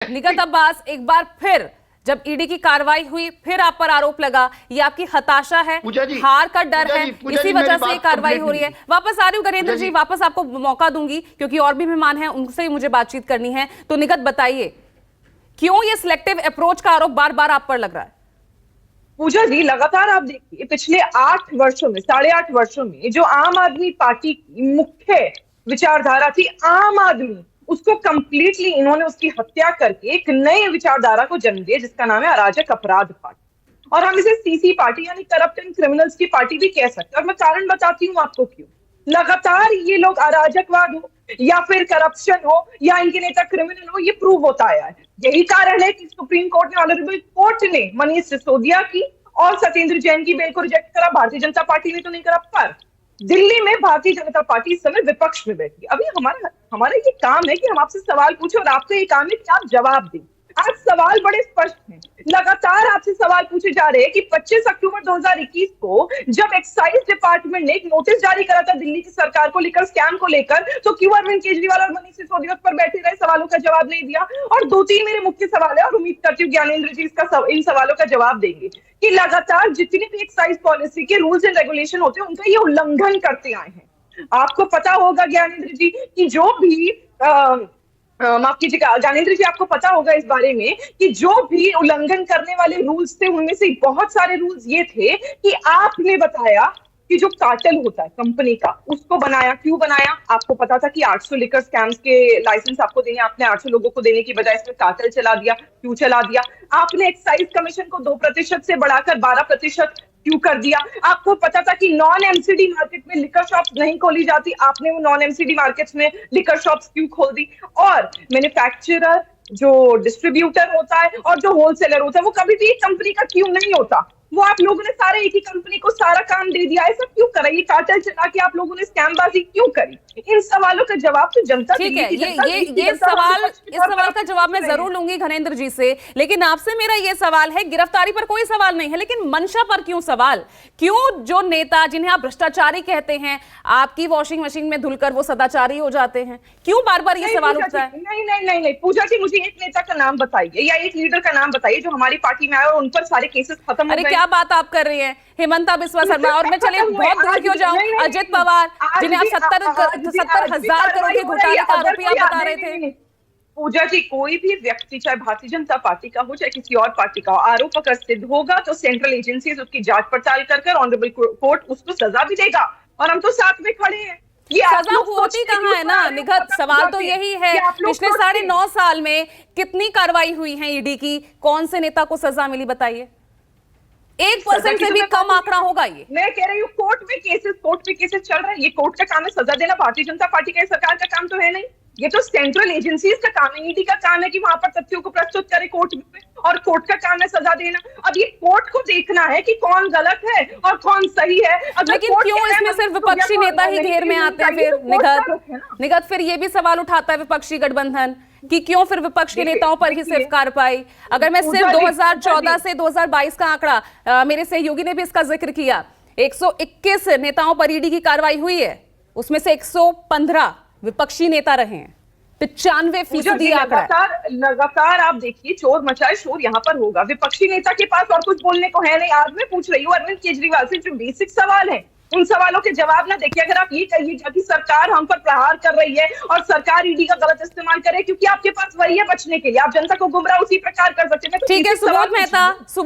निगत अब्बास, एक बार फिर जब ईडी की कार्रवाई हुई, फिर आप पर आरोप लगा, ये आपकी हताशा है, हार का डर है, इसी वजह से ये कार्रवाई हो रही है। वापस आ रही हूँ गणेंद्र जी, वापस आपको मौका दूंगी क्योंकि और भी मेहमान हैं, उनसे मुझे बातचीत करनी है। तो निगत बताइए, क्यों ये सिलेक्टिव अप्रोच का आरोप बार बार आप पर लग रहा है? पूजा जी, लगातार आप देखिए पिछले 8 वर्षों में, 8.5 वर्षों में जो आम आदमी पार्टी की मुख्य विचारधारा थी, आम आदमी, उसको कंप्लीटली इन्होंने उसकी हत्या करके एक नए विचारधारा को जन्म दिया जिसका नाम है अराजक अपराध पार्टी। और हम इसे सीसी पार्टी यानी करप्ट एंड क्रिमिनल्स की पार्टी भी कह सकते हैं। और मैं कारण बताती हूँ आपको क्यों। लगातार ये लोग अराजकवाद हो या फिर करप्शन हो या इनके नेता क्रिमिनल हो, ये प्रूव होता आया है। यही कारण है कि सुप्रीम कोर्ट ने, ऑनरेबल कोर्ट ने मनीष सिसोदिया की और सत्येंद्र जैन की बेल को रिजेक्ट करा। भारतीय जनता पार्टी ने तो नहीं करा। पर दिल्ली में भारतीय जनता पार्टी इस समय विपक्ष में बैठी। अभी हमारा ये काम है कि हम आपसे सवाल पूछे और आपका ये काम है कि आप जवाब दें। आज सवाल बड़े स्पष्ट हैं। लगातार आपसे सवाल पूछे जा रहे हैं कि 25 अक्टूबर 2021 को जब एक्साइज डिपार्टमेंट ने एक नोटिस जारी करा था दिल्ली की सरकार को लेकर, स्कैम को लेकर, तो क्यों अरविंद केजरीवाल और मनीष सिसोदिया पर बैठे रहे, सवालों का जवाब नहीं दिया? और 2-3 मेरे मुख्य सवाल है और उम्मीद करती हूँ ज्ञानेंद्र जी इन सवालों का जवाब देंगे कि लगातार जितनी भी एक्साइज पॉलिसी के रूल्स एंड रेगुलेशन होते हैं उनका ये उल्लंघन करते आए हैं। आपको पता होगा ज्ञानेंद्र जी कि जो भी माफ कीजिएगा ज्ञानेंद्र जी, आपको पता होगा इस बारे में कि जो भी उल्लंघन करने वाले रूल्स थे उनमें से बहुत सारे रूल्स ये थे कि आपने बताया कि जो कार्टेल होता है कंपनी का, उसको बनाया। क्यों बनाया? आपको पता था कि 800 लिकर स्कैम्स के लाइसेंस आपको देने, आपने 800 लोगों को देने की बजाय इसमें कार्टेल चला दिया। क्यों चला दिया? आपने एक्साइज कमीशन को 2% से बढ़ाकर 12% क्यों कर दिया? आपको पता था कि नॉन एमसीडी मार्केट में लिकर शॉप्स नहीं खोली जाती, आपने वो नॉन एमसीडी मार्केट्स में लिकर शॉप्स क्यों खोल दी? और मैन्युफैक्चरर, जो डिस्ट्रीब्यूटर होता है और जो होलसेलर होता है, वो कभी भी एक कंपनी का क्यों नहीं होता? वो आप लोगों ने सारे एक ही कंपनी को सारा काम दे दिया। ऐसा क्यों करा? ये कार्टेल चला के आप लोगों ने स्कैमबाजी क्यों करी? इन सवालों का जवाब तो जनता, ठीक है, इस सवाल का जवाब मैं जरूर लूंगी घनेंद्र जी से, लेकिन आपसे मेरा ये सवाल है, गिरफ्तारी पर कोई सवाल नहीं है, लेकिन मंशा पर क्यों सवाल? क्यों जो नेता जिन्हें आप भ्रष्टाचारी कहते हैं, आपकी वॉशिंग मशीन में धुलकर वो सदाचारी हो जाते हैं, क्यों बार बार ये सवाल उठता है? नहीं पूजा जी, मुझे एक नेता का नाम बताइए या एक लीडर का नाम बताइए जो हमारी पार्टी में आए और उन पर सारे केसेस खत्म हो गए। क्या बात आप कर रही हैं? हेमंता बिस्वा शर्मा, और मैं चले बहुत दूर क्यों जाऊं, अजित पवार, जिन्हें आप 70,000 करोड़ के घोटाले का आरोपी आप बता रहे थे। पूजा जी, कोई भी व्यक्ति चाहे भारतीय जनता पार्टी का हो चाहे किसी और पार्टी का हो, आरोप अगर सिद्ध होगा तो सेंट्रल एजेंसीज उसकी जांच पड़ताल कर ऑनरेबल कोर्ट उसको सजा भी देगा और हम तो साथ में खड़े हैं। ये सजा होती कहाँ है ना निगत, सवाल तो यही है। पिछले 9.5 साल में कितनी कार्रवाई हुई है ईडी की, कौन से नेता को सजा मिली बताइए? 1% से भी कम आंकड़ा होगा ये। मैं कह रही हूँ कोर्ट में केसेस चल रहे हैं। ये कोर्ट का काम है सजा देना, भारतीय जनता पार्टी का सरकार का काम तो है नहीं। ये तो सेंट्रल एजेंसीज का काम है, ईडी का काम है कि वहां पर तथ्यों को प्रस्तुत करे कोर्ट में, और कोर्ट का काम है सजा देना। अब ये कोर्ट को देखना है कि कौन गलत है और कौन सही है। लेकिन क्यों इसमें सिर्फ विपक्षी नेता ही घेर में आते हैं? फिर निगत फिर ये भी सवाल उठाता है विपक्षी गठबंधन कि क्यों फिर विपक्ष के नेताओं पर ही सिर्फ कार्रवाई? अगर मैं सिर्फ 2014 से 2022 का आंकड़ा, मेरे सहयोगी ने भी इसका जिक्र किया, 121 नेताओं पर ईडी की कार्रवाई हुई है, उसमें से 115 विपक्षी नेता रहे हैं। 95% आंकड़ा। लगातार आप देखिए, चोर मचाए शोर यहाँ पर होगा। विपक्षी नेता के पास और कुछ बोलने को है नहीं। आज मैं पूछ रही हूँ अरविंद केजरीवाल से जो बेसिक सवाल है, उन सवालों के जवाब ना देखिए। अगर आप ये कहिए कि सरकार हम पर प्रहार कर रही है और सरकार ईडी का गलत इस्तेमाल करे, क्योंकि आपके पास वही है बचने के लिए, आप जनता को गुमराह उसी प्रकार कर सकते हैं। ठीक है सुबोध मेहता।